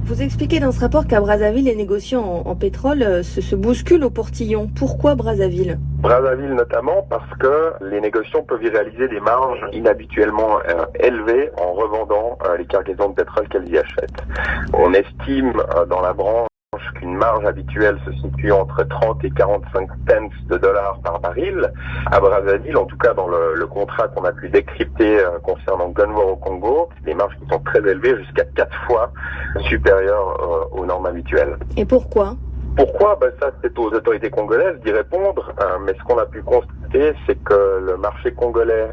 Vous expliquez dans ce rapport qu'à Brazzaville, les négociants en pétrole se bousculent au portillon. Pourquoi Brazzaville ? Brazzaville notamment parce que les négociants peuvent y réaliser des marges inhabituellement élevées en revendant les cargaisons de pétrole qu'elles y achètent. On estime dans la branche qu'une marge habituelle se situe entre 30 et 45 pence de dollars par baril. À Brazzaville, en tout cas dans le contrat qu'on a pu décrypter concernant Gunvor au Congo, des marges qui sont très élevées, jusqu'à 4 fois supérieures aux normes habituelles. Et pourquoi ? Pourquoi ? Ça, c'est aux autorités congolaises d'y répondre, mais ce qu'on a pu constater, c'est que le marché congolais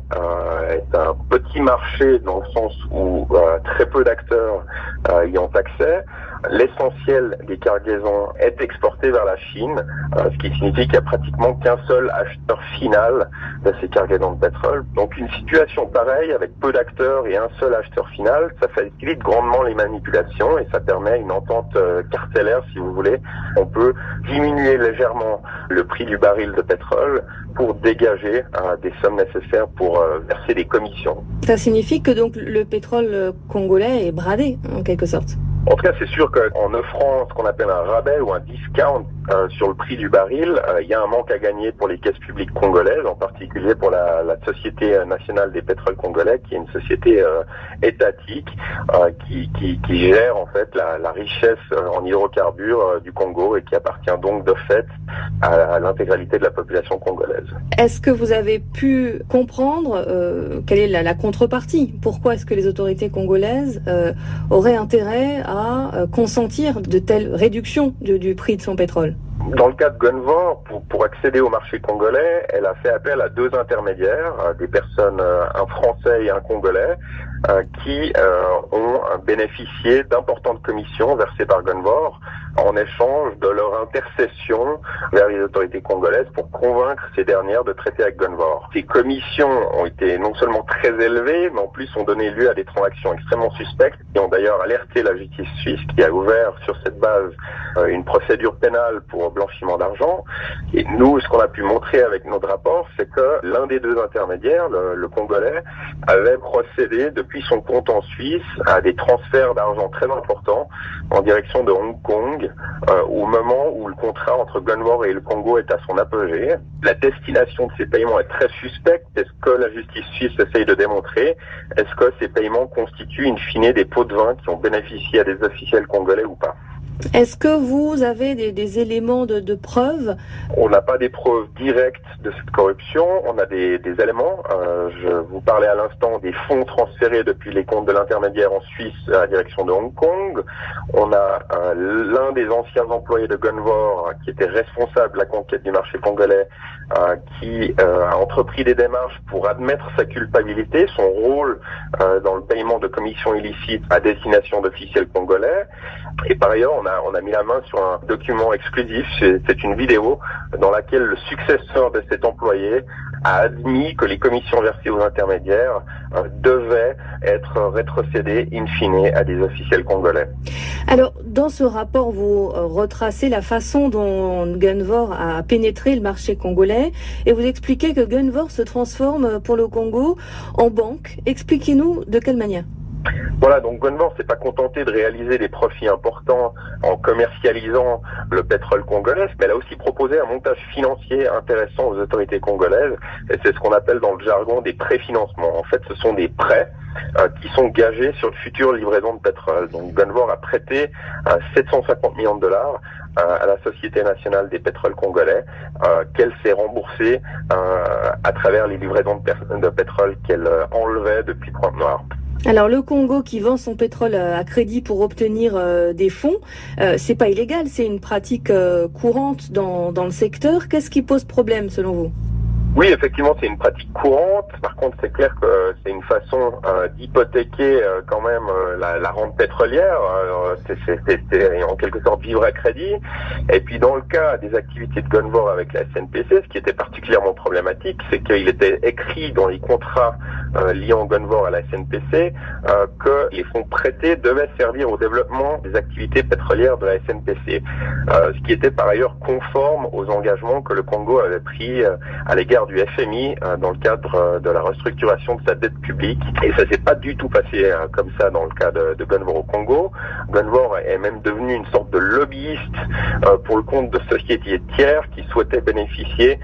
est un petit marché dans le sens où très peu d'acteurs y ont accès. L'essentiel des cargaisons est exporté vers la Chine, ce qui signifie qu'il n'y a pratiquement qu'un seul acheteur final de ces cargaisons de pétrole. Donc une situation pareille, avec peu d'acteurs et un seul acheteur final, ça facilite grandement les manipulations et ça permet une entente cartellaire, si vous voulez. On peut diminuer légèrement le prix du baril de pétrole pour dégager des sommes nécessaires pour verser des commissions. Ça signifie que donc le pétrole congolais est bradé, en quelque sorte. En tout cas, c'est sûr qu'en offrant ce qu'on appelle un rabais ou un discount sur le prix du baril, il y a un manque à gagner pour les caisses publiques congolaises, en particulier pour la Société nationale des pétroles congolais, qui est une société étatique qui gère en fait la richesse en hydrocarbures du Congo et qui appartient donc de fait à l'intégralité de la population congolaise. Est-ce que vous avez pu comprendre quelle est la contrepartie ? Pourquoi est-ce que les autorités congolaises auraient intérêt à consentir de telles réductions du prix de son pétrole ? Dans le cas de Gunvor, pour accéder au marché congolais, elle a fait appel à 2 intermédiaires, des personnes, un Français et un Congolais, qui ont bénéficié d'importantes commissions versées par Gunvor en échange de leur intercession vers les autorités congolaises pour convaincre ces dernières de traiter avec Gunvor. Ces commissions ont été non seulement très élevées, mais en plus ont donné lieu à des transactions extrêmement suspectes qui ont d'ailleurs alerté la justice suisse qui a ouvert sur cette base une procédure pénale pour blanchiment d'argent. Et nous, ce qu'on a pu montrer avec notre rapport, c'est que l'un des 2 intermédiaires, le Congolais, avait procédé depuis son compte en Suisse à des transferts d'argent très importants en direction de Hong Kong au moment où le contrat entre Gunvor et le Congo est à son apogée. La destination de ces paiements est très suspecte. Est-ce que la justice suisse essaye de démontrer? Est-ce que ces paiements constituent in fine des pots de vin qui ont bénéficié à des officiels congolais ou pas? Est-ce que vous avez des éléments de preuve? On n'a pas des preuves directes de cette corruption, on a des éléments. Je vous parlais à l'instant des fonds transférés depuis les comptes de l'intermédiaire en Suisse à la direction de Hong Kong. On a l'un des anciens employés de Gunvor qui était responsable de la conquête du marché congolais qui a entrepris des démarches pour admettre sa culpabilité, son rôle dans le paiement de commissions illicites à destination d'officiels congolais. Et par ailleurs, on a mis la main sur un document exclusif, c'est une vidéo dans laquelle le successeur de cet employé a admis que les commissions versées aux intermédiaires devaient être rétrocédées in fine à des officiels congolais. Alors, dans ce rapport, vous retracez la façon dont Gunvor a pénétré le marché congolais et vous expliquez que Gunvor se transforme pour le Congo en banque. Expliquez-nous de quelle manière. Voilà, donc Gunvor s'est pas contenté de réaliser des profits importants en commercialisant le pétrole congolais, mais elle a aussi proposé un montage financier intéressant aux autorités congolaises, et c'est ce qu'on appelle dans le jargon des préfinancements. En fait, ce sont des prêts qui sont gagés sur de futures livraisons de pétrole. Donc Gunvor a prêté 750 millions de dollars à la Société nationale des pétroles congolais, qu'elle s'est remboursée à travers les livraisons de pétrole qu'elle enlevait depuis Pointe-Noire. Alors le Congo qui vend son pétrole à crédit pour obtenir des fonds, c'est pas illégal, c'est une pratique courante dans le secteur. Qu'est-ce qui pose problème selon vous ? Oui, effectivement, c'est une pratique courante. Par contre, c'est clair que c'est une façon d'hypothéquer quand même la rente pétrolière. C'est en quelque sorte vivre à crédit. Et puis, dans le cas des activités de Gunvor avec la SNPC, ce qui était particulièrement problématique, c'est qu'il était écrit dans les contrats liant Gunvor à la SNPC que les fonds prêtés devaient servir au développement des activités pétrolières de la SNPC. Ce qui était par ailleurs conforme aux engagements que le Congo avait pris à l'égard partenaire du FMI dans le cadre de la restructuration de sa dette publique. Et ça s'est pas du tout passé comme ça dans le cas de Gunvor au Congo. Gunvor est même devenu une sorte de lobbyiste pour le compte de sociétés tiers qui souhaitaient bénéficier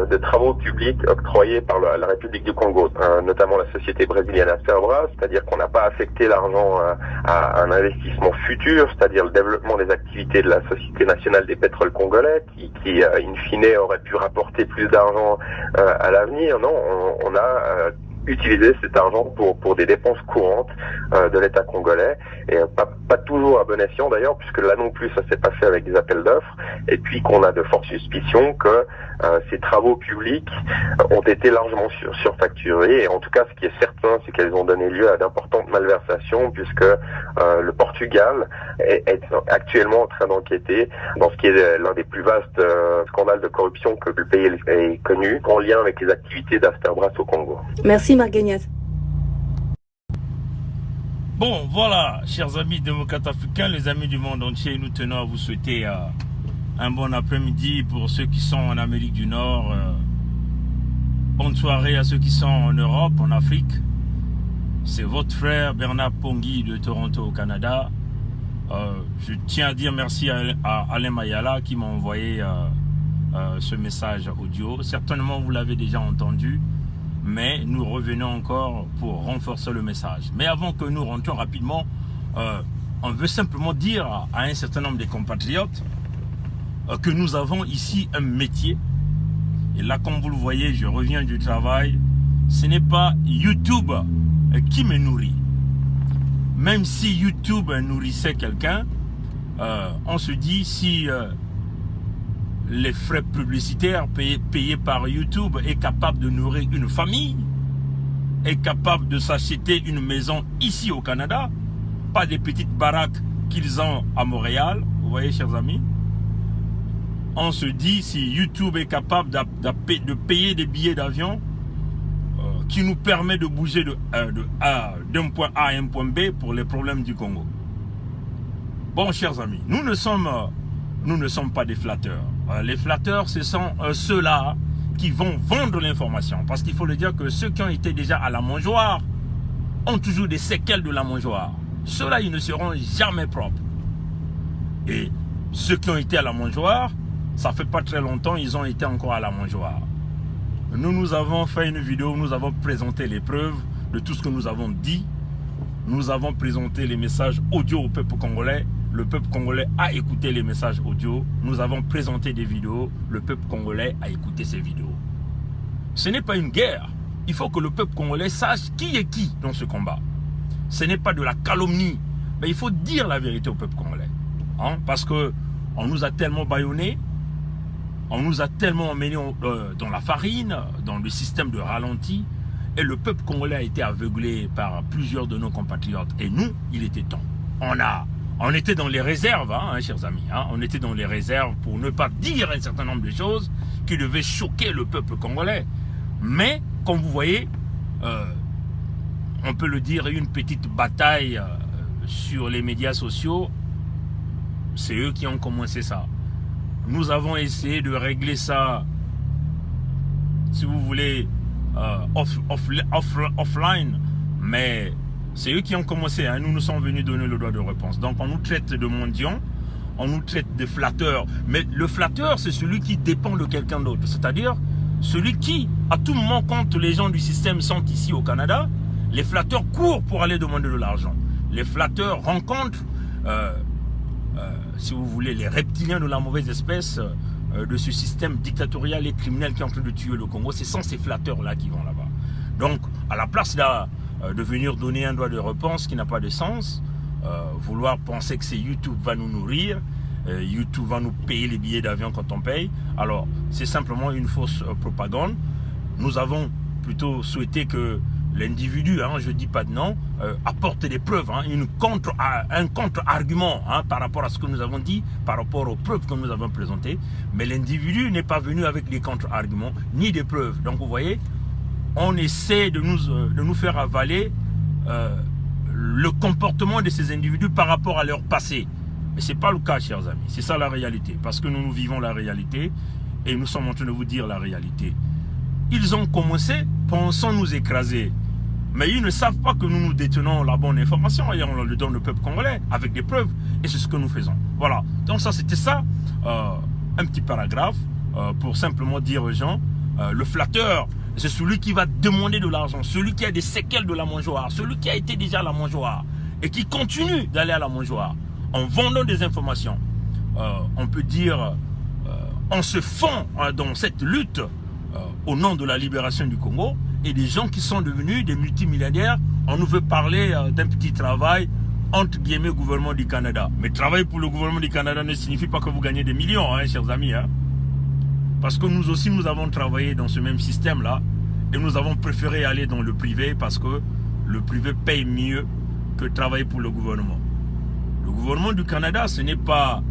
de travaux publics octroyés par la République du Congo, notamment la société brésilienne Asterbras, c'est-à-dire qu'on n'a pas affecté l'argent à un investissement futur, c'est-à-dire le développement des activités de la Société nationale des pétroles congolais, qui in fine aurait pu rapporter plus d'argent à l'avenir. Non, on a utiliser cet argent pour des dépenses courantes de l'État congolais, et pas toujours à bon escient d'ailleurs, puisque là non plus ça s'est pas fait avec des appels d'offres, et puis qu'on a de fortes suspicions que ces travaux publics ont été largement surfacturés, et en tout cas ce qui est certain, c'est qu'elles ont donné lieu à d'importantes malversations, puisque le Portugal est actuellement en train d'enquêter dans ce qui est l'un des plus vastes scandales de corruption que le pays ait connu, en lien avec les activités d'Asterbras au Congo. Merci Marc Guéniat. Bon, voilà, chers amis démocrates africains, les amis du monde entier, nous tenons à vous souhaiter un bon après-midi pour ceux qui sont en Amérique du Nord. Bonne soirée à ceux qui sont en Europe, en Afrique. C'est votre frère Bernard Pongui de Toronto au Canada. Je tiens à dire merci à Alain Mayala qui m'a envoyé ce message audio. Certainement vous l'avez déjà entendu, mais nous revenons encore pour renforcer le message. Mais avant que nous rentrions rapidement, on veut simplement dire à un certain nombre de compatriotes que nous avons ici un métier. Et là, comme vous le voyez, je reviens du travail. Ce n'est pas YouTube qui me nourrit. Même si YouTube nourrissait quelqu'un, on se dit si les frais publicitaires payés par YouTube est capable de nourrir une famille, est capable de s'acheter une maison ici au Canada, pas des petites baraques qu'ils ont à Montréal, vous voyez chers amis, on se dit si YouTube est capable de payer des billets d'avion qui nous permet de bouger d'un point A à un point B pour les problèmes du Congo. Bon chers amis, nous ne sommes pas des flatteurs. Les flatteurs, ce sont ceux-là qui vont vendre l'information. Parce qu'il faut le dire que ceux qui ont été déjà à la mangeoire ont toujours des séquelles de la mangeoire. Ceux-là, ils ne seront jamais propres. Et ceux qui ont été à la mangeoire, ça fait pas très longtemps, ils ont été encore à la mangeoire. Nous avons fait une vidéo, nous avons présenté les preuves de tout ce que nous avons dit. Nous avons présenté les messages audio au peuple congolais. Le peuple congolais a écouté les messages audio. Nous avons présenté des vidéos. Le peuple congolais a écouté ces vidéos. Ce n'est pas une guerre. Il faut que le peuple congolais sache qui est qui dans ce combat. Ce n'est pas de la calomnie. Mais il faut dire la vérité au peuple congolais. Hein? Parce qu'on nous a tellement bâillonnés. On nous a tellement emmenés dans la farine, dans le système de ralenti. Et le peuple congolais a été aveuglé par plusieurs de nos compatriotes. Et nous, il était temps. On était dans les réserves, hein, chers amis. Hein, on était dans les réserves pour ne pas dire un certain nombre de choses qui devaient choquer le peuple congolais. Mais, comme vous voyez, on peut le dire, une petite bataille sur les médias sociaux. C'est eux qui ont commencé ça. Nous avons essayé de régler ça, si vous voulez, offline, mais c'est eux qui ont commencé, hein. Nous sommes venus donner le droit de réponse. Donc on nous traite de mendiants, on nous traite de flatteurs. Mais le flatteur, c'est celui qui dépend de quelqu'un d'autre. C'est-à-dire celui qui, à tout moment, quand les gens du système sont ici au Canada, les flatteurs courent pour aller demander de l'argent. Les flatteurs rencontrent, si vous voulez, les reptiliens de la mauvaise espèce de ce système dictatorial et criminel qui est en train de tuer le Congo. Ce sont ces flatteurs-là qui vont là-bas. Donc, à la place de venir donner un droit de réponse qui n'a pas de sens, vouloir penser que c'est YouTube va nous nourrir, YouTube va nous payer les billets d'avion quand on paye, alors c'est simplement une fausse propagande. Nous avons plutôt souhaité que l'individu, hein, je ne dis pas de nom, apporte des preuves, hein, un contre-argument, hein, par rapport à ce que nous avons dit, par rapport aux preuves que nous avons présentées. Mais l'individu n'est pas venu avec des contre-arguments, ni des preuves. Donc vous voyez, on essaie de nous faire avaler le comportement de ces individus par rapport à leur passé. Mais ce n'est pas le cas, chers amis. C'est ça la réalité. Parce que nous vivons la réalité et nous sommes en train de vous dire la réalité. ils ont commencé pensant nous écraser. Mais ils ne savent pas que nous détenons la bonne information et on le donne au peuple congolais avec des preuves. Et c'est ce que nous faisons. Voilà. Donc ça, c'était ça, un petit paragraphe pour simplement dire aux gens, le flatteur, c'est celui qui va demander de l'argent, celui qui a des séquelles de la mangeoire, celui qui a été déjà à la mangeoire et qui continue d'aller à la mangeoire en vendant des informations. On peut dire, on se fond dans cette lutte au nom de la libération du Congo. Et des gens qui sont devenus des multimilliardaires, on nous veut parler d'un petit travail entre guillemets gouvernement du Canada. Mais travailler pour le gouvernement du Canada ne signifie pas que vous gagnez des millions, hein, chers amis. Hein. Parce que nous aussi, nous avons travaillé dans ce même système-là et nous avons préféré aller dans le privé parce que le privé paye mieux que travailler pour le gouvernement. Le gouvernement du Canada, ce n'est pas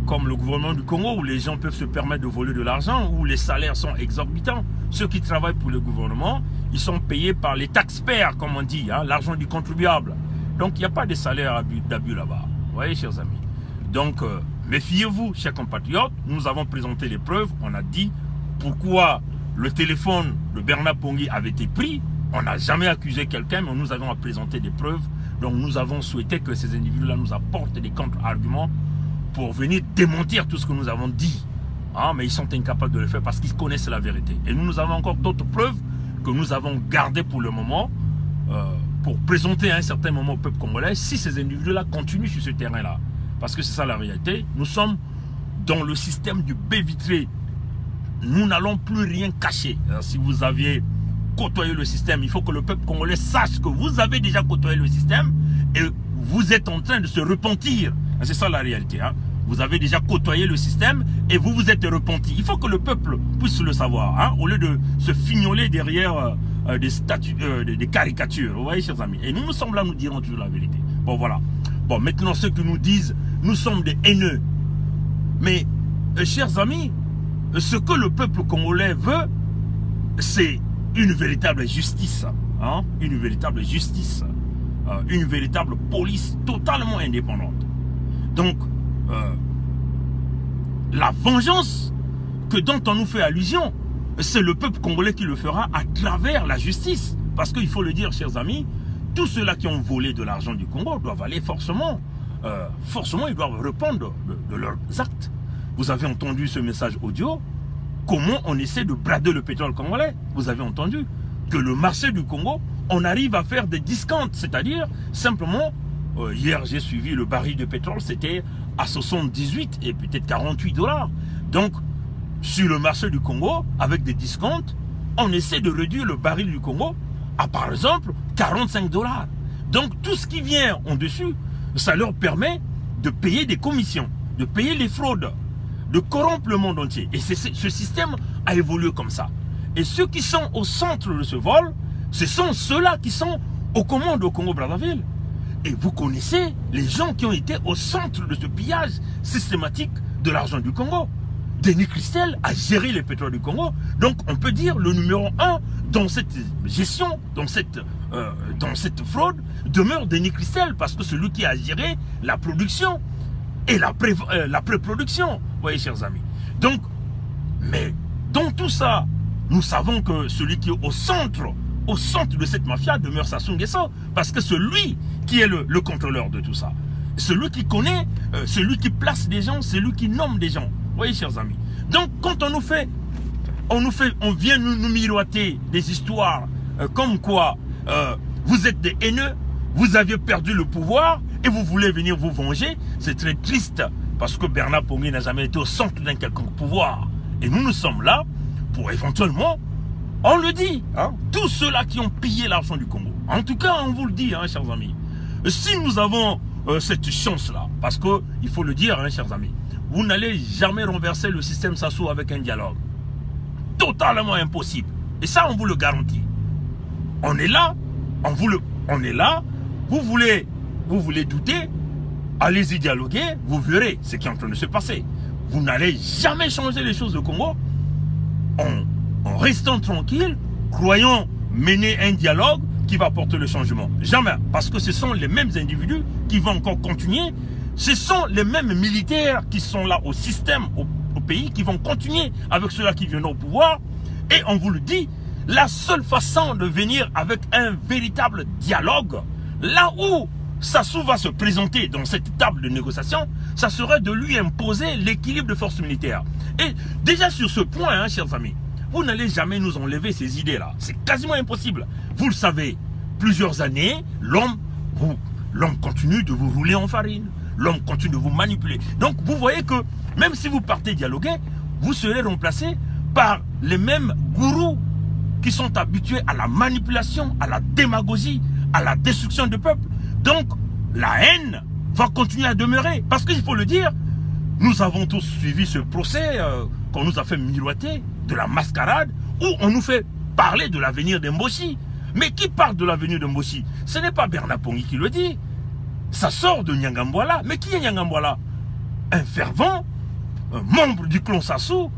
comme le gouvernement du Congo où les gens peuvent se permettre de voler de l'argent, où les salaires sont exorbitants. Ceux qui travaillent pour le gouvernement, ils sont payés par les taxpayers, comme on dit, hein, l'argent du contribuable. Donc, il n'y a pas de salaire d'abus là-bas. Vous voyez, chers amis. Donc, méfiez-vous, chers compatriotes. Nous avons présenté les preuves. On a dit pourquoi le téléphone de Bernard Pongui avait été pris. On n'a jamais accusé quelqu'un, mais nous avons présenté des preuves. Donc, nous avons souhaité que ces individus-là nous apportent des contre-arguments pour venir démentir tout ce que nous avons dit. Ah, mais ils sont incapables de le faire parce qu'ils connaissent la vérité. Et nous avons encore d'autres preuves que nous avons gardées pour le moment pour présenter à un certain moment au peuple congolais si ces individus-là continuent sur ce terrain-là. Parce que c'est ça la réalité. Nous sommes dans le système du baie vitré. Nous n'allons plus rien cacher. Alors, si vous aviez côtoyé le système, il faut que le peuple congolais sache que vous avez déjà côtoyé le système et vous êtes en train de se repentir. C'est ça la réalité. Hein. Vous avez déjà côtoyé le système et vous vous êtes repenti. Il faut que le peuple puisse le savoir, hein, au lieu de se fignoler derrière des statues, des caricatures. Vous voyez, chers amis. Et nous sommes là, nous dirons toujours la vérité. Bon, voilà. Bon, maintenant, ceux qui nous disent, nous sommes des haineux. Mais, chers amis, ce que le peuple congolais veut, c'est une véritable justice. Hein, une véritable justice. Une véritable police totalement indépendante. Donc, la vengeance dont on nous fait allusion, c'est le peuple congolais qui le fera à travers la justice. Parce qu'il faut le dire, chers amis, tous ceux-là qui ont volé de l'argent du Congo doivent aller forcément, ils doivent répondre de leurs actes. Vous avez entendu ce message audio, comment on essaie de brader le pétrole congolais. Vous avez entendu que le marché du Congo, on arrive à faire des discounts, c'est-à-dire simplement, hier j'ai suivi le baril de pétrole, c'était à 78 et peut-être 48 $. Donc, sur le marché du Congo, avec des discounts, on essaie de réduire le baril du Congo à, par exemple, 45 $. Donc, tout ce qui vient en dessus, ça leur permet de payer des commissions, de payer les fraudes, de corrompre le monde entier. Et ce système a évolué comme ça. Et ceux qui sont au centre de ce vol, ce sont ceux-là qui sont aux commandes au Congo-Brazzaville. Et vous connaissez les gens qui ont été au centre de ce pillage systématique de l'argent du Congo. Denis Christel a géré les pétroles du Congo. Donc on peut dire le numéro 1 dans cette gestion, dans cette fraude, demeure Denis Christel. Parce que c'est lui qui a géré la production et la pré-production. Vous voyez, chers amis. Donc, mais dans tout ça, nous savons que celui qui est au centre de cette mafia demeure Sassou Nguesso, parce que c'est lui qui est le contrôleur de tout ça. Celui qui connaît, celui qui place des gens, c'est lui qui nomme des gens. Vous voyez, chers amis. Donc, quand on vient nous miroiter des histoires comme quoi vous êtes des haineux, vous aviez perdu le pouvoir et vous voulez venir vous venger, c'est très triste, parce que Bernard Pongui n'a jamais été au centre d'un quelconque pouvoir. Et nous sommes là pour éventuellement, on le dit, hein, tous ceux-là qui ont pillé l'argent du Congo. En tout cas, on vous le dit, hein, chers amis. Si nous avons cette chance-là, parce qu'il faut le dire, hein, chers amis, vous n'allez jamais renverser le système Sassou avec un dialogue. Totalement impossible. Et ça, on vous le garantit. On est là, on est là. Vous voulez douter, allez-y dialoguer, vous verrez ce qui est en train de se passer. Vous n'allez jamais changer les choses au Congo en restant tranquille, croyant mener un dialogue qui va apporter le changement. Jamais. Parce que ce sont les mêmes individus qui vont encore continuer. Ce sont les mêmes militaires qui sont là au système, au pays, qui vont continuer avec ceux-là qui viennent au pouvoir. Et on vous le dit, la seule façon de venir avec un véritable dialogue, là où Sassou va se présenter dans cette table de négociation, ça serait de lui imposer l'équilibre de forces militaires. Et déjà sur ce point, hein, chers amis, vous n'allez jamais nous enlever ces idées-là. C'est quasiment impossible. Vous le savez, plusieurs années, l'homme continue de vous rouler en farine. L'homme continue de vous manipuler. Donc vous voyez que même si vous partez dialoguer, vous serez remplacé par les mêmes gourous qui sont habitués à la manipulation, à la démagogie, à la destruction du peuple. Donc la haine va continuer à demeurer. Parce qu'il faut le dire, nous avons tous suivi ce procès qu'on nous a fait miroiter, de la mascarade, où on nous fait parler de l'avenir de Mboshi. Mais qui parle de l'avenir de Mboshi? Ce n'est pas Bernard Pongui qui le dit. Ça sort de Nyangambwala. Mais qui est Nyangambwala? Un fervent, un membre du clan Sassou,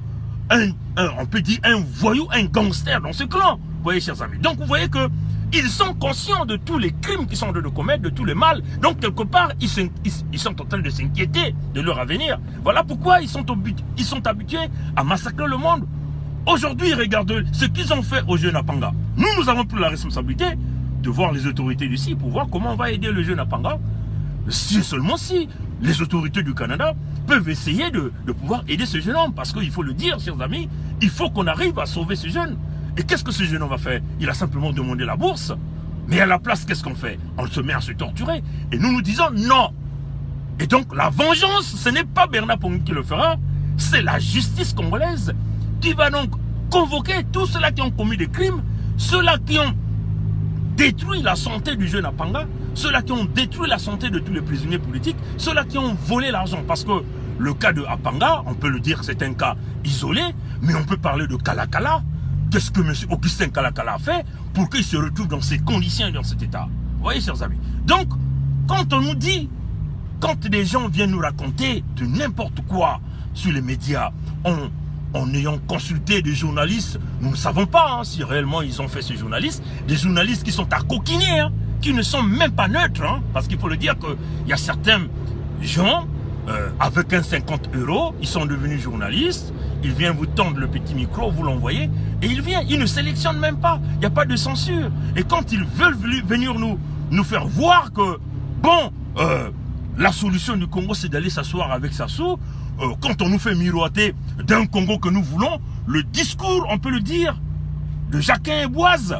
on peut dire un voyou, un gangster dans ce clan. Vous voyez, chers amis. Donc vous voyez que ils sont conscients de tous les crimes qu'ils sont en train de commettre, de tous les mal. Donc quelque part, ils sont en train de s'inquiéter de leur avenir. Voilà pourquoi ils sont habitués à massacrer le monde. Aujourd'hui, regardez ce qu'ils ont fait aux jeunes Apanga. Nous avons pris la responsabilité de voir les autorités d'ici pour voir comment on va aider le jeune Apanga. Si seulement si les autorités du Canada peuvent essayer de pouvoir aider ce jeune homme. Parce qu'il faut le dire, chers amis, il faut qu'on arrive à sauver ce jeune. Et qu'est-ce que ce jeune homme va faire? Il a simplement demandé la bourse. Mais à la place, qu'est-ce qu'on fait? On se met à se torturer. Et nous disons non. Et donc la vengeance, ce n'est pas Bernard Pongui qui le fera, c'est la justice congolaise qui va donc convoquer tous ceux-là qui ont commis des crimes, ceux-là qui ont détruit la santé du jeune Apanga, ceux-là qui ont détruit la santé de tous les prisonniers politiques, ceux-là qui ont volé l'argent. Parce que le cas de Apanga, on peut le dire, c'est un cas isolé, mais on peut parler de Kalakala. Qu'est-ce que M. Augustin Kalakala a fait pour qu'il se retrouve dans ces conditions et dans cet état? Vous voyez, chers amis. Donc, quand on nous dit, quand des gens viennent nous raconter de n'importe quoi sur les médias, en ayant consulté des journalistes, nous ne savons pas si réellement ils ont fait ces journalistes, des journalistes qui sont à coquiner, hein, qui ne sont même pas neutres, hein, parce qu'il faut le dire qu'il y a certains gens, avec un 50 €, ils sont devenus journalistes, ils viennent vous tendre le petit micro, vous l'envoyez, et ils ne sélectionnent même pas, il n'y a pas de censure. Et quand ils veulent venir nous faire voir que, bon, la solution du Congo, c'est d'aller s'asseoir avec Sassou, quand on nous fait miroiter d'un Congo que nous voulons, le discours, on peut le dire, de Jacquin et Boise.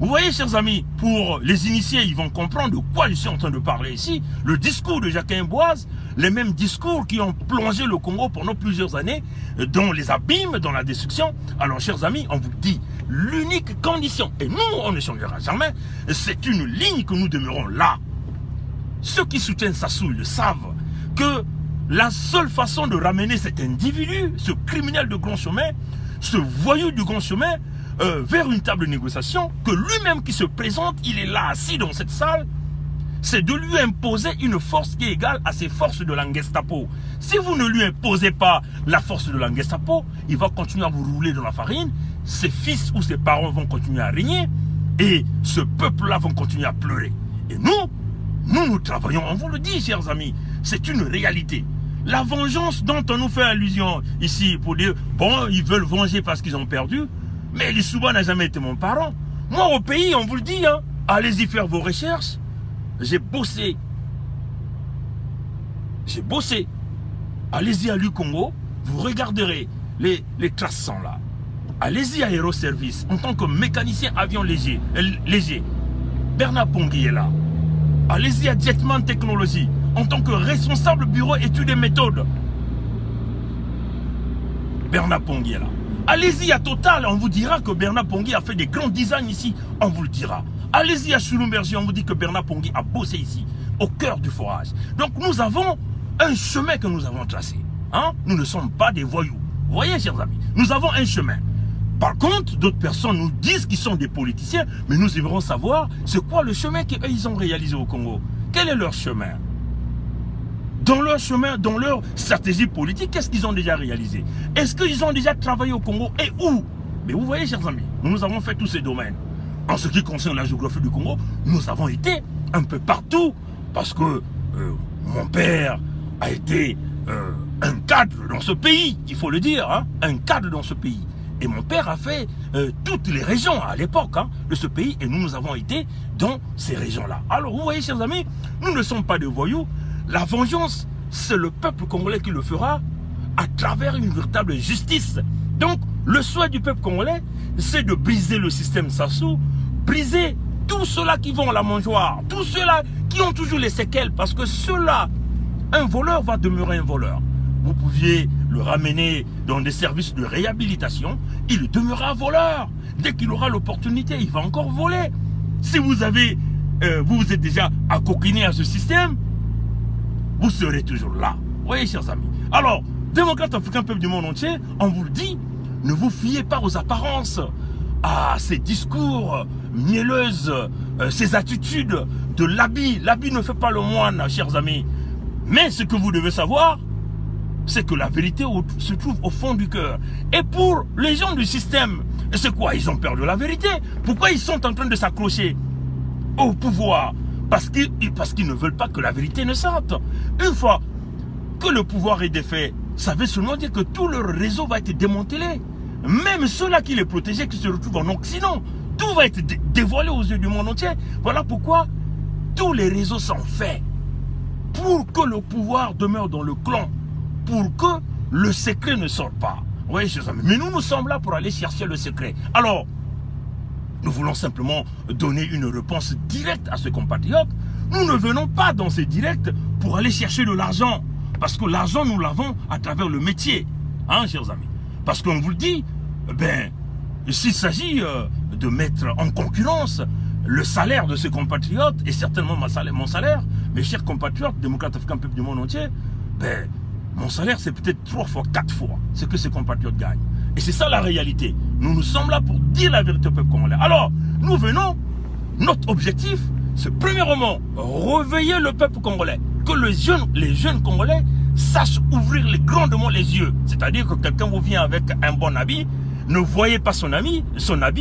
Vous voyez, chers amis, pour les initiés, ils vont comprendre de quoi je suis en train de parler ici. Le discours de Jacquin et Boise, les mêmes discours qui ont plongé le Congo pendant plusieurs années dans les abîmes, dans la destruction. Alors, chers amis, on vous dit, l'unique condition, et nous, on ne changera jamais, c'est une ligne que nous demeurons là. Ceux qui soutiennent Sassou le savent que la seule façon de ramener cet individu, ce criminel de grand chemin, ce voyou du grand chemin, vers une table de négociation, que lui-même qui se présente, il est là assis dans cette salle, c'est de lui imposer une force qui est égale à ses forces de la Gestapo. Si vous ne lui imposez pas la force de la Gestapo, il va continuer à vous rouler dans la farine, ses fils ou ses parents vont continuer à régner, et ce peuple-là va continuer à pleurer. Et nous travaillons, on vous le dit, chers amis, c'est une réalité. La vengeance dont on nous fait allusion ici pour dire, bon, ils veulent venger parce qu'ils ont perdu, mais Lissouba n'a jamais été mon parent. Moi, au pays, on vous le dit, hein, allez-y faire vos recherches. J'ai bossé. Allez-y à l'U-Congo, vous regarderez les traces sont là. Allez-y à Aéroservice, en tant que mécanicien avion léger. Bernard Pongui est là. Allez-y à Jetman Technologies, en tant que responsable bureau études et méthodes. Bernard Pongui est là. Allez-y à Total, on vous dira que Bernard Pongui a fait des grands designs ici, on vous le dira. Allez-y à Chulumberger, on vous dit que Bernard Pongui a bossé ici, au cœur du forage. Donc nous avons un chemin que nous avons tracé. Hein? Nous ne sommes pas des voyous. Vous voyez, chers amis, nous avons un chemin. Par contre, d'autres personnes nous disent qu'ils sont des politiciens, mais nous aimerons savoir c'est quoi le chemin qu'ils ont réalisé au Congo. Quel est leur chemin? Dans leur chemin, dans leur stratégie politique, qu'est-ce qu'ils ont déjà réalisé? Est-ce qu'ils ont déjà travaillé au Congo et où? Mais vous voyez, chers amis, nous avons fait tous ces domaines. En ce qui concerne la géographie du Congo, nous avons été un peu partout parce que mon père a été un cadre dans ce pays, il faut le dire, hein, un cadre dans ce pays. Et mon père a fait toutes les régions à l'époque de ce pays. Et nous avons été dans ces régions-là. Alors, vous voyez, chers amis, nous ne sommes pas des voyous. La vengeance, c'est le peuple congolais qui le fera à travers une véritable justice. Donc, le souhait du peuple congolais, c'est de briser le système Sassou, briser tous ceux-là qui vont à la mangeoire, tous ceux-là qui ont toujours les séquelles, parce que ceux-là, un voleur va demeurer un voleur. Vous pouviez le ramener dans des services de réhabilitation, il demeurera voleur. Dès qu'il aura l'opportunité, il va encore voler. Si vous avez, vous êtes déjà accoquiné à ce système, vous serez toujours là. Vous voyez, chers amis. Alors, démocrates africains, peuple du monde entier, on vous le dit, ne vous fiez pas aux apparences, à ces discours mielleuses, ces attitudes de l'habit. L'habit ne fait pas le moine, chers amis. Mais ce que vous devez savoir, c'est que la vérité se trouve au fond du cœur. Et pour les gens du système, c'est quoi? Ils ont peur de la vérité. Pourquoi ils sont en train de s'accrocher au pouvoir? Parce qu'ils ne veulent pas que la vérité ne sorte. Une fois que le pouvoir est défait, ça veut seulement dire que tout leur réseau va être démantelé. Même ceux-là qui les protégeaient, qui se retrouvent en Occident, tout va être dévoilé aux yeux du monde entier. Voilà pourquoi tous les réseaux sont faits pour que le pouvoir demeure dans le clan, pour que le secret ne sorte pas. Vous voyez, chers amis, mais nous sommes là pour aller chercher le secret. Alors, nous voulons simplement donner une réponse directe à ce compatriote. Nous ne venons pas dans ces directs pour aller chercher de l'argent. Parce que l'argent, nous l'avons à travers le métier. Hein, chers amis? Parce qu'on vous le dit, s'il s'agit de mettre en concurrence le salaire de ces compatriotes, et certainement mon salaire, mes chers compatriotes, démocrates africains, peuple du monde entier, mon salaire, c'est peut-être 3 fois, 4 fois ce que ces compatriotes gagnent. Et c'est ça la réalité. Nous sommes là pour dire la vérité au peuple congolais. Alors, nous venons, notre objectif, c'est premièrement, réveiller le peuple congolais. Que les jeunes congolais sachent ouvrir grandement les yeux. C'est-à-dire que quelqu'un vous vient avec un bon habit, ne voyez pas son habit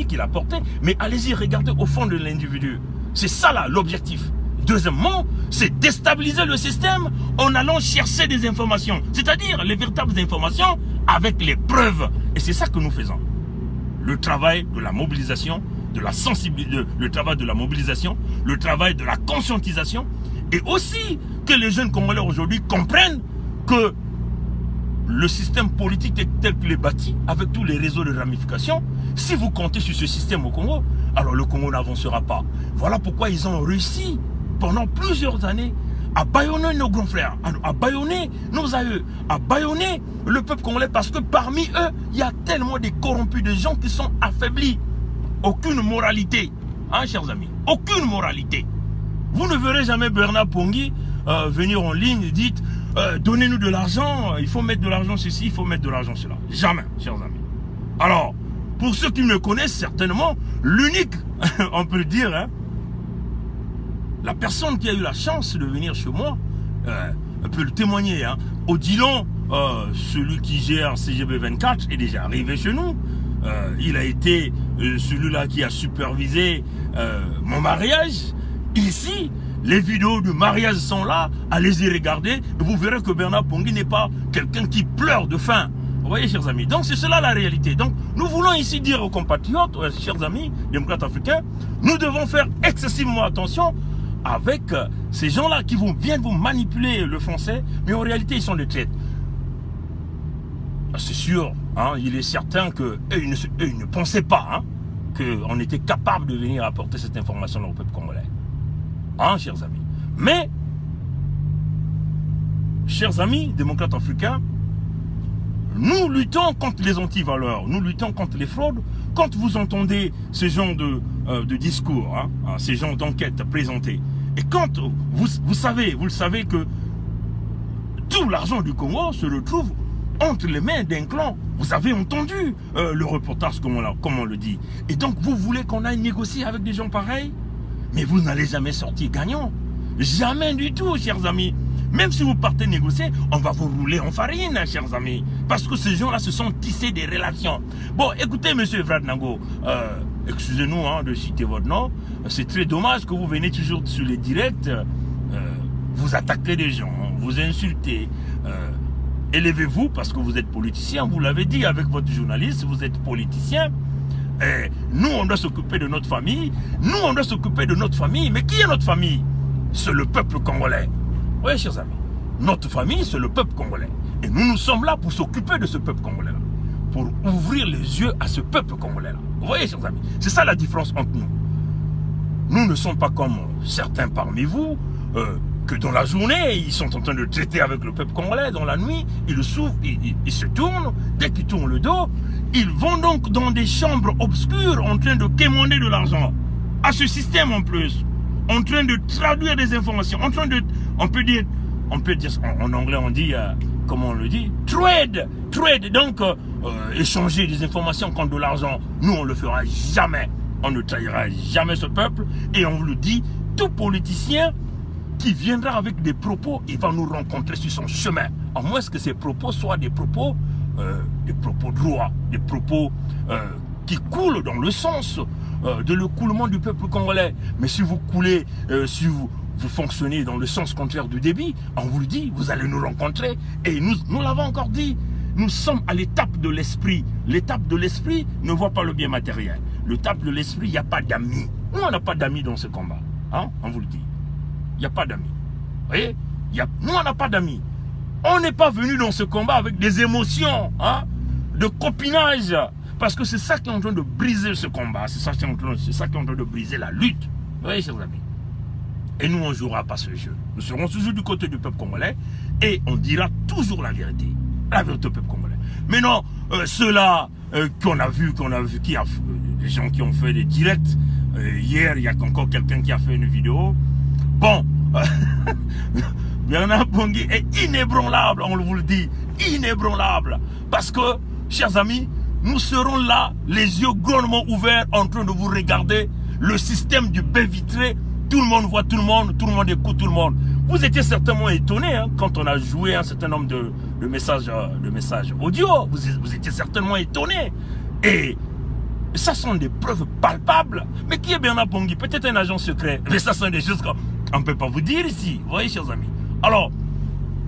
qu'il a porté, mais allez-y, regardez au fond de l'individu. C'est ça là, l'objectif. Deuxièmement, c'est déstabiliser le système en allant chercher des informations, c'est-à-dire les véritables informations avec les preuves. Et c'est ça que nous faisons. Le travail de la mobilisation, de la sensibilisation, le travail de la mobilisation, le travail de la conscientisation, et aussi que les jeunes Congolais aujourd'hui comprennent que le système politique tel qu'il est bâti, avec tous les réseaux de ramifications, si vous comptez sur ce système au Congo, alors le Congo n'avancera pas. Voilà pourquoi ils ont réussi pendant plusieurs années à bâillonner nos grands frères, à bâillonner nos aïeux, à bâillonner le peuple congolais, parce que parmi eux, il y a tellement de corrompus, de gens qui sont affaiblis. Aucune moralité, hein, chers amis, aucune moralité. Vous ne verrez jamais Bernard Pongui venir en ligne et dire donnez-nous de l'argent, il faut mettre de l'argent ceci, il faut mettre de l'argent cela. Jamais, chers amis. Alors, pour ceux qui me connaissent certainement, l'unique, on peut le dire, hein, la personne qui a eu la chance de venir chez moi, peut le témoigner. Hein. Odilon, celui qui gère CGB 24, est déjà arrivé chez nous. Il a été celui-là qui a supervisé mon mariage. Ici, les vidéos du mariage sont là. Allez-y regarder. Et vous verrez que Bernard Pongui n'est pas quelqu'un qui pleure de faim. Vous voyez, chers amis. Donc, c'est cela la réalité. Donc, nous voulons ici dire aux compatriotes, chers amis, démocrates africains, nous devons faire excessivement attention avec ces gens-là qui viennent vous manipuler le français, mais en réalité, ils sont des traites. C'est sûr, hein, il est certain qu'eux, ils ne pensaient pas hein, qu'on était capable de venir apporter cette information au peuple congolais. Hein, chers amis. Mais, chers amis, démocrates africains, nous luttons contre les antivaleurs, nous luttons contre les fraudes. Quand vous entendez ce genre de discours, hein, ces genres d'enquêtes présentées, et quand vous le savez que tout l'argent du Congo se retrouve entre les mains d'un clan. Vous avez entendu le reportage comme on le dit. Et donc vous voulez qu'on aille négocier avec des gens pareils? Mais vous n'allez jamais sortir gagnant. Jamais du tout, chers amis. Même si vous partez négocier, on va vous rouler en farine, chers amis. Parce que ces gens-là se sont tissés des relations. Bon, écoutez, monsieur Vradnango, excusez-nous hein, de citer votre nom. C'est très dommage que vous venez toujours sur les directs, vous attaquez des gens, vous insultez. élevez-vous parce que vous êtes politicien, vous l'avez dit avec votre journaliste, vous êtes politicien. Et nous, on doit s'occuper de notre famille. Nous, on doit s'occuper de notre famille. Mais qui est notre famille? C'est le peuple congolais. Oui, chers amis. Notre famille, c'est le peuple congolais. Et nous sommes là pour s'occuper de ce peuple congolais-là. Pour ouvrir les yeux à ce peuple congolais-là. Vous voyez, chers amis, c'est ça la différence entre nous. Nous ne sommes pas comme certains parmi vous, que dans la journée, ils sont en train de traiter avec le peuple congolais. Dans la nuit, ils le souffrent, ils se tournent. Dès qu'ils tournent le dos, ils vont donc dans des chambres obscures en train de quémander de l'argent. À ce système en plus. En train de traduire des informations. En train de... On peut dire en anglais, on dit... comment on le dit? Trade. Donc, échanger des informations contre de l'argent. Nous, on ne le fera jamais. On ne trahira jamais ce peuple. Et on vous le dit, tout politicien qui viendra avec des propos, il va nous rencontrer sur son chemin. À moins que ces propos soient des propos droits, des propos qui coulent dans le sens de l'écoulement du peuple congolais. Mais si vous coulez, si vous fonctionnez dans le sens contraire du débit, on vous le dit, vous allez nous rencontrer. Et nous l'avons encore dit, nous sommes à l'étape de l'esprit. L'étape de l'esprit ne voit pas le bien matériel. L'étape de l'esprit, il n'y a pas d'amis. Nous, on n'a pas d'amis dans ce combat. Hein? On vous le dit. Il n'y a pas d'amis. Vous voyez? Nous, on n'a pas d'amis. On n'est pas venu dans ce combat avec des émotions, hein, de copinage. Parce que c'est ça qui est en train de briser ce combat. C'est ça qui est en train de briser la lutte. Vous voyez, chers amis? Et nous, on ne jouera pas ce jeu. Nous serons toujours du côté du peuple congolais et on dira toujours la vérité. La vérité au peuple congolais. Mais non, ceux-là qu'on a vu, des gens qui ont fait des directs. Hier, il y a encore quelqu'un qui a fait une vidéo. Bon, Bernard Bongui est inébranlable, on vous le dit, inébranlable. Parce que, chers amis, nous serons là, les yeux grandement ouverts, en train de vous regarder. Le système du bain vitré, tout le monde voit tout le monde écoute tout le monde. Vous étiez certainement étonnés hein, quand on a joué un certain nombre de messages audio. Vous étiez certainement étonnés. Et ça sont des preuves palpables. Mais qui est Bernard Bongui? Peut-être un agent secret. Mais ça sont des choses qu'on ne peut pas vous dire ici. Vous voyez, chers amis. Alors,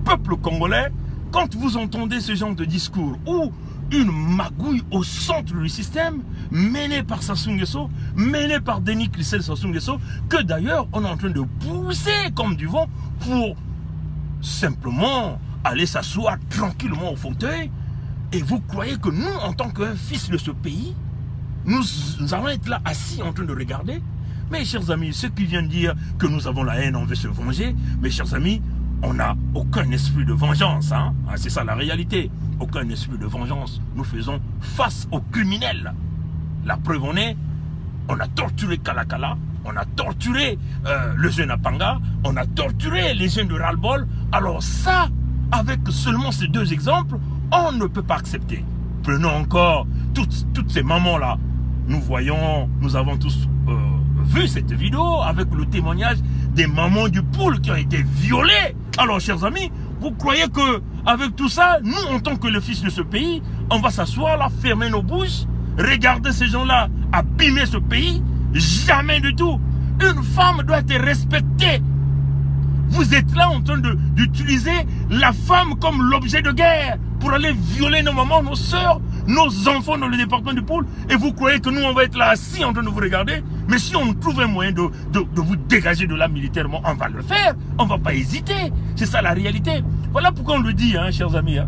peuple congolais, quand vous entendez ce genre de discours ou une magouille au centre du système, menée par Sassou Nguesso, menée par Denis Christel Sassou Nguesso, que d'ailleurs on est en train de pousser comme du vent pour simplement aller s'asseoir tranquillement au fauteuil. Et vous croyez que nous, en tant que fils de ce pays, nous allons être là assis en train de regarder? Mais chers amis, ceux qui viennent dire que nous avons la haine, on veut se venger, mes chers amis, on n'a aucun esprit de vengeance. Hein? C'est ça la réalité. Aucun esprit de vengeance. Nous faisons face aux criminels. La preuve on a torturé Kalakala, on a torturé le jeune Apanga, on a torturé les jeunes de Ras-le-Bol. Alors ça, avec seulement ces deux exemples, on ne peut pas accepter. Prenons encore toutes ces mamans-là. Nous avons tous vu cette vidéo avec le témoignage des mamans du poule qui ont été violées. Alors, chers amis, vous croyez que avec tout ça, nous, en tant que les fils de ce pays, on va s'asseoir là, fermer nos bouches, regarder ces gens-là abîmer ce pays? Jamais du tout. Une femme doit être respectée. Vous êtes là en train d'utiliser la femme comme l'objet de guerre pour aller violer nos mamans, nos soeurs, nos enfants dans le département du pôle. Et vous croyez que nous, on va être là assis en train de vous regarder? Mais si on trouve un moyen de vous dégager de là militairement, on va le faire. On ne va pas hésiter. C'est ça la réalité. Voilà pourquoi on le dit, hein, chers amis. Hein.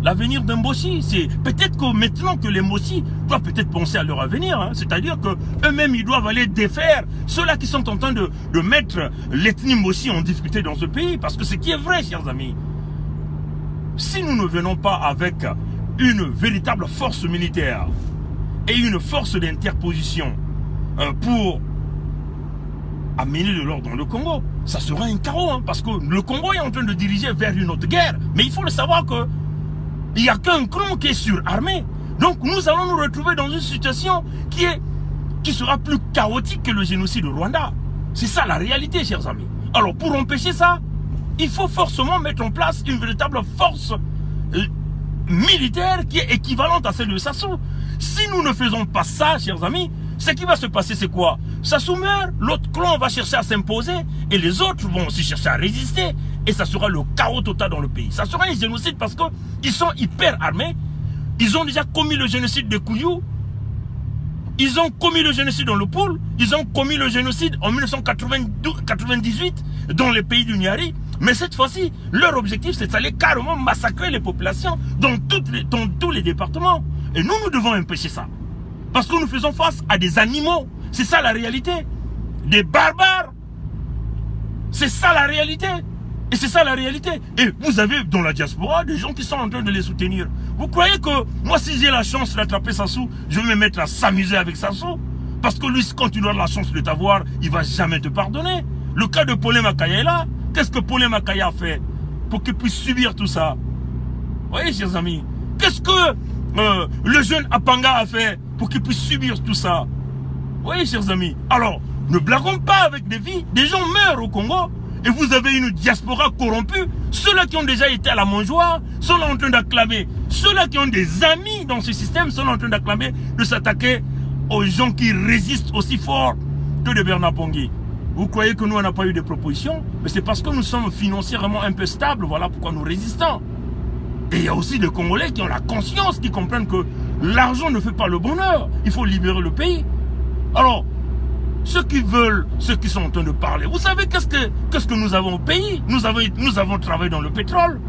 L'avenir d'un Mbossi, c'est peut-être que maintenant que les Mbossi doivent peut-être penser à leur avenir. Hein. C'est-à-dire qu'eux-mêmes, ils doivent aller défaire ceux-là qui sont en train de mettre l'ethnie Mbossi en difficulté dans ce pays. Parce que ce qui est vrai, chers amis, si nous ne venons pas avec une véritable force militaire et une force d'interposition pour amener de l'ordre dans le Congo, ça sera un chaos. Hein, parce que le Congo est en train de diriger vers une autre guerre. Mais il faut le savoir que il n'y a qu'un clan qui est surarmé. Donc nous allons nous retrouver dans une situation qui sera plus chaotique que le génocide au Rwanda. C'est ça la réalité, chers amis. Alors pour empêcher ça, il faut forcément mettre en place une véritable force militaire qui est équivalente à celle de Sassou. Si nous ne faisons pas ça, chers amis, ce qui va se passer, c'est quoi? Sassou meurt, l'autre clan va chercher à s'imposer et les autres vont aussi chercher à résister. Et ça sera le chaos total dans le pays. Ça sera un génocide parce qu'ils sont hyper armés. Ils ont déjà commis le génocide de Kouyou. Ils ont commis le génocide dans le Poul. Ils ont commis le génocide en 1998 dans les pays du Niari. Mais cette fois-ci, leur objectif, c'est d'aller carrément massacrer les populations dans tous les départements. Et nous devons empêcher ça. Parce que nous faisons face à des animaux. C'est ça la réalité. Des barbares. C'est ça la réalité. Et c'est ça la réalité. Et vous avez dans la diaspora des gens qui sont en train de les soutenir. Vous croyez que moi, si j'ai la chance d'attraper Sassou, je vais me mettre à s'amuser avec Sassou? Parce que lui, quand tu as la chance de t'avoir, il ne va jamais te pardonner. Le cas de Paulin Makaya est là. Qu'est-ce que Paulin Makaya a fait pour qu'il puisse subir tout ça? Vous voyez, chers amis? Qu'est-ce que le jeune Apanga a fait pour qu'il puisse subir tout ça? Vous voyez, chers amis? Alors, ne blaguons pas avec des vies. Des gens meurent au Congo. Et vous avez une diaspora corrompue. Ceux-là qui ont déjà été à la mangeoire sont là en train d'acclamer. Ceux-là qui ont des amis dans ce système sont là en train d'acclamer, de s'attaquer aux gens qui résistent aussi fort que de Bernard Pongui. Vous croyez que nous, on n'a pas eu de propositions? Mais c'est parce que nous sommes financièrement un peu stables. Voilà pourquoi nous résistons. Et il y a aussi des Congolais qui ont la conscience, qui comprennent que l'argent ne fait pas le bonheur. Il faut libérer le pays. Alors, ceux qui veulent, ceux qui sont en train de parler, vous savez qu'est-ce que nous avons au pays? Nous avons travaillé dans le pétrole.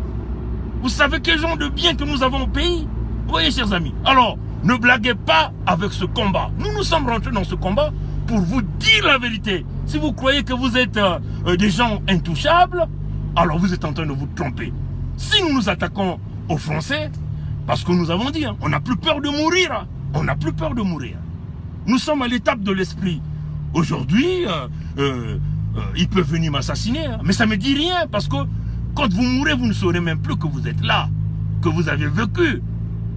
Vous savez quel genre de biens que nous avons au pays? Vous voyez, chers amis? Alors, ne blaguez pas avec ce combat. Nous sommes rentrés dans ce combat pour vous dire la vérité. Si vous croyez que vous êtes des gens intouchables, alors vous êtes en train de vous tromper. Si nous nous attaquons aux Français, parce que nous avons dit, on n'a plus peur de mourir. On n'a plus peur de mourir. Nous sommes à l'étape de l'esprit. Aujourd'hui, ils peuvent venir m'assassiner, mais ça ne me dit rien, parce que quand vous mourrez, vous ne saurez même plus que vous êtes là, que vous avez vécu.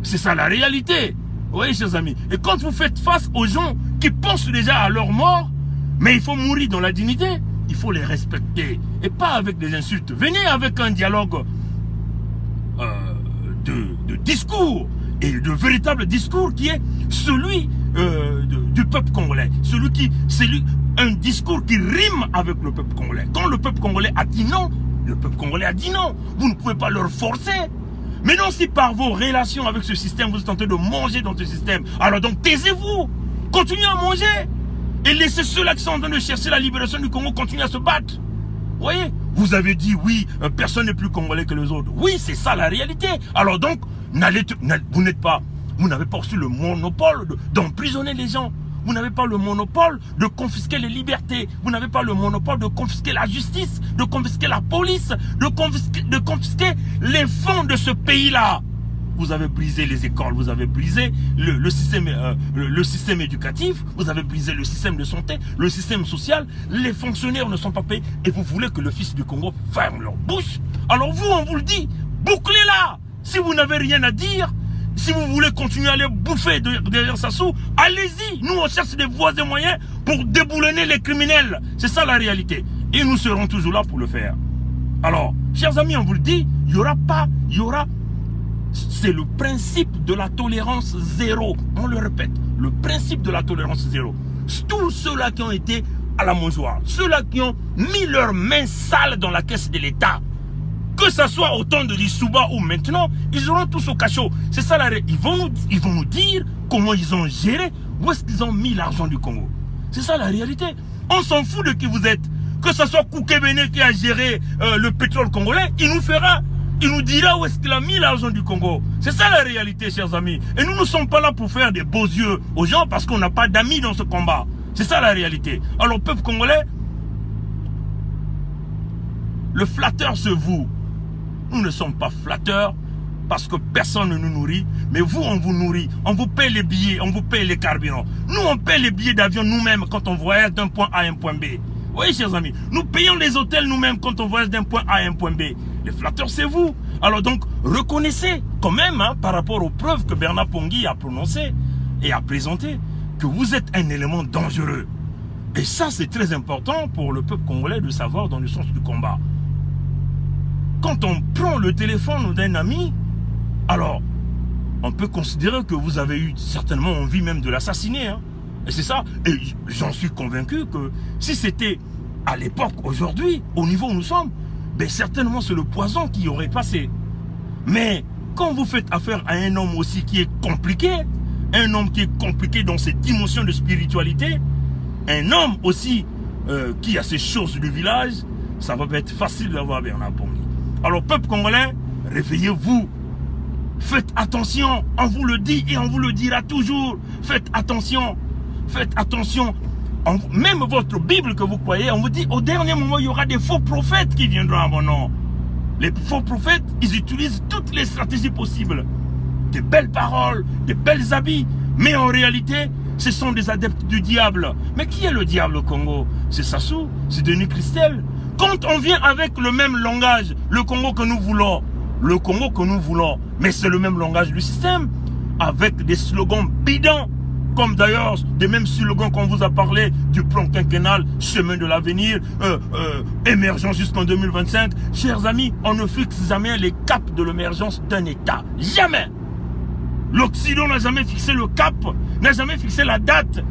C'est ça la réalité. Vous voyez, chers amis. Et quand vous faites face aux gens qui pensent déjà à leur mort, mais il faut mourir dans la dignité, il faut les respecter. Et pas avec des insultes. Venez avec un dialogue de discours, et de véritable discours qui est celui du peuple congolais. Un discours qui rime avec le peuple congolais. Quand le peuple congolais a dit non, le peuple congolais a dit non. Vous ne pouvez pas leur forcer. Mais non, si par vos relations avec ce système, vous êtes en train de manger dans ce système, alors donc taisez-vous. Continuez à manger. Et laissez ceux-là qui sont en train de chercher la libération du Congo continuer à se battre. Vous voyez? Vous avez dit oui, personne n'est plus congolais que les autres. Oui, c'est ça la réalité. Alors donc, vous n'avez pas reçu le monopole d'emprisonner les gens. Vous n'avez pas le monopole de confisquer les libertés. Vous n'avez pas le monopole de confisquer la justice, de confisquer la police, de confisquer les fonds de ce pays-là. Vous avez brisé les écoles, vous avez brisé le système éducatif, vous avez brisé le système de santé, le système social. Les fonctionnaires ne sont pas payés et vous voulez que le fils du Congo ferme leur bouche. Alors vous, on vous le dit, bouclez-la. Si vous n'avez rien à dire, si vous voulez continuer à aller bouffer derrière Sassou, allez-y. Nous, on cherche des voies et moyens pour déboulonner les criminels. C'est ça la réalité. Et nous serons toujours là pour le faire. Alors, chers amis, on vous le dit, c'est le principe de la tolérance zéro. On le répète, le principe de la tolérance zéro. Tous ceux-là qui ont été à la mangeoire, ceux-là qui ont mis leurs mains sales dans la caisse de l'État, que ce soit au temps de l'Issouba ou maintenant, ils auront tous au cachot. C'est ça la réalité. Ils vont nous dire comment ils ont géré, où est-ce qu'ils ont mis l'argent du Congo. C'est ça la réalité. On s'en fout de qui vous êtes. Que ce soit Koukébéné qui a géré le pétrole congolais, il nous dira où est-ce qu'il a mis l'argent du Congo. C'est ça la réalité, chers amis. Et nous ne sommes pas là pour faire des beaux yeux aux gens parce qu'on n'a pas d'amis dans ce combat. C'est ça la réalité. Alors, peuple congolais, le flatteur c'est vous. Nous ne sommes pas flatteurs parce que personne ne nous nourrit. Mais vous, on vous nourrit. On vous paye les billets, on vous paye les carburants. Nous, on paye les billets d'avion nous-mêmes quand on voyage d'un point A à un point B. Vous voyez, chers amis, nous payons les hôtels nous-mêmes quand on voyage d'un point A à un point B. Les flatteurs, c'est vous. Alors donc, reconnaissez quand même, par rapport aux preuves que Bernard Pongui a prononcées et a présentées, que vous êtes un élément dangereux. Et ça, c'est très important pour le peuple congolais de savoir dans le sens du combat. Quand on prend le téléphone d'un ami, alors, on peut considérer que vous avez eu certainement envie même de l'assassiner. Et c'est ça. Et j'en suis convaincu que si c'était à l'époque, aujourd'hui, au niveau où nous sommes, ben certainement c'est le poison qui aurait passé. Mais quand vous faites affaire à un homme aussi qui est compliqué, un homme qui est compliqué dans ses dimensions de spiritualité, un homme aussi qui a ces choses du village, ça va pas être facile d'avoir Bernard Pongui. Alors peuple congolais, réveillez-vous. Faites attention, on vous le dit et on vous le dira toujours. Faites attention, faites attention. Même votre Bible que vous croyez, on vous dit au dernier moment, il y aura des faux prophètes qui viendront à mon nom. Les faux prophètes, ils utilisent toutes les stratégies possibles. Des belles paroles, des belles habits. Mais en réalité, ce sont des adeptes du diable. Mais qui est le diable au Congo? C'est Sassou, c'est Denis Christel. Quand on vient avec le même langage, le Congo que nous voulons, le Congo que nous voulons, mais c'est le même langage du système, avec des slogans bidons, comme d'ailleurs des mêmes slogans qu'on vous a parlé du plan quinquennal, chemin de l'avenir, émergence jusqu'en 2025. Chers amis, on ne fixe jamais les caps de l'émergence d'un État. Jamais. L'Occident n'a jamais fixé le cap, n'a jamais fixé la date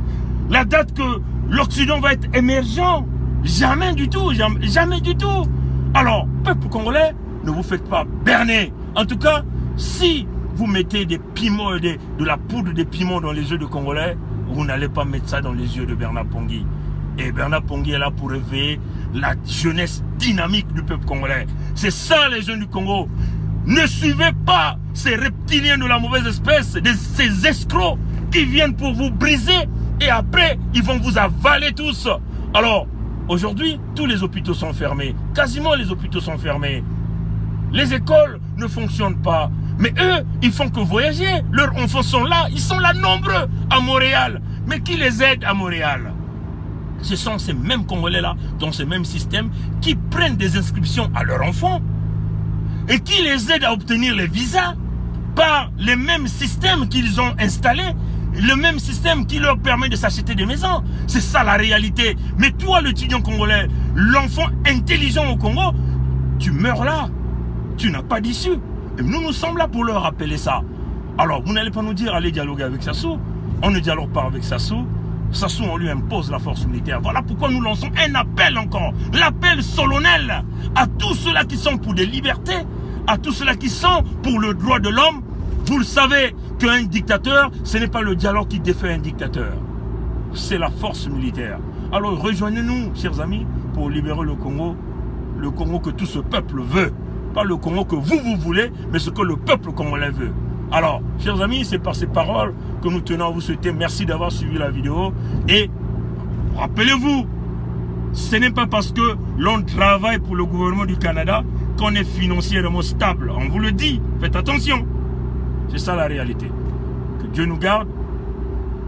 que l'Occident va être émergent. Jamais du tout, jamais du tout. Alors, peuple congolais, ne vous faites pas berner. En tout cas, si vous mettez des piments, de la poudre de piment dans les yeux de Congolais, vous n'allez pas mettre ça dans les yeux de Bernard Pongui. Et Bernard Pongui est là pour réveiller la jeunesse dynamique du peuple congolais. C'est ça les jeunes du Congo. Ne suivez pas ces reptiliens de la mauvaise espèce, ces escrocs qui viennent pour vous briser et après ils vont vous avaler tous. Alors, aujourd'hui, tous les hôpitaux sont fermés. Quasiment les hôpitaux sont fermés. Les écoles ne fonctionnent pas. Mais eux, ils font que voyager. Leurs enfants sont là. Ils sont là nombreux à Montréal. Mais qui les aide à Montréal? Ce sont ces mêmes Congolais-là, dans ce même système, qui prennent des inscriptions à leurs enfants et qui les aident à obtenir les visas par les mêmes systèmes qu'ils ont installés, le même système qui leur permet de s'acheter des maisons. C'est ça la réalité. Mais toi, l'étudiant congolais, l'enfant intelligent au Congo, tu meurs là. Tu n'as pas d'issue. Et nous sommes là pour leur rappeler ça. Alors, vous n'allez pas nous dire allez dialoguer avec Sassou. On ne dialogue pas avec Sassou. Sassou, on lui impose la force militaire. Voilà pourquoi nous lançons un appel encore. L'appel solennel à tous ceux-là qui sont pour des libertés, à tous ceux-là qui sont pour le droit de l'homme. Vous le savez qu'un dictateur, ce n'est pas le dialogue qui défait un dictateur. C'est la force militaire. Alors, rejoignez-nous, chers amis, pour libérer le Congo que tout ce peuple veut. Pas le Congo que vous voulez, mais ce que le peuple congolais veut. Alors, chers amis, c'est par ces paroles que nous tenons à vous souhaiter merci d'avoir suivi la vidéo. Et rappelez-vous, ce n'est pas parce que l'on travaille pour le gouvernement du Canada qu'on est financièrement stable. On vous le dit, faites attention. C'est ça la réalité. Que Dieu nous garde,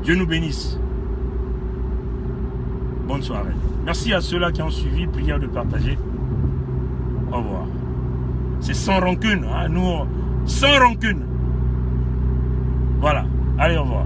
Dieu nous bénisse. Bonne soirée. Merci à ceux-là qui ont suivi, prière de partager. Au revoir. C'est sans rancune, hein, nous, sans rancune. Voilà, allez, au revoir.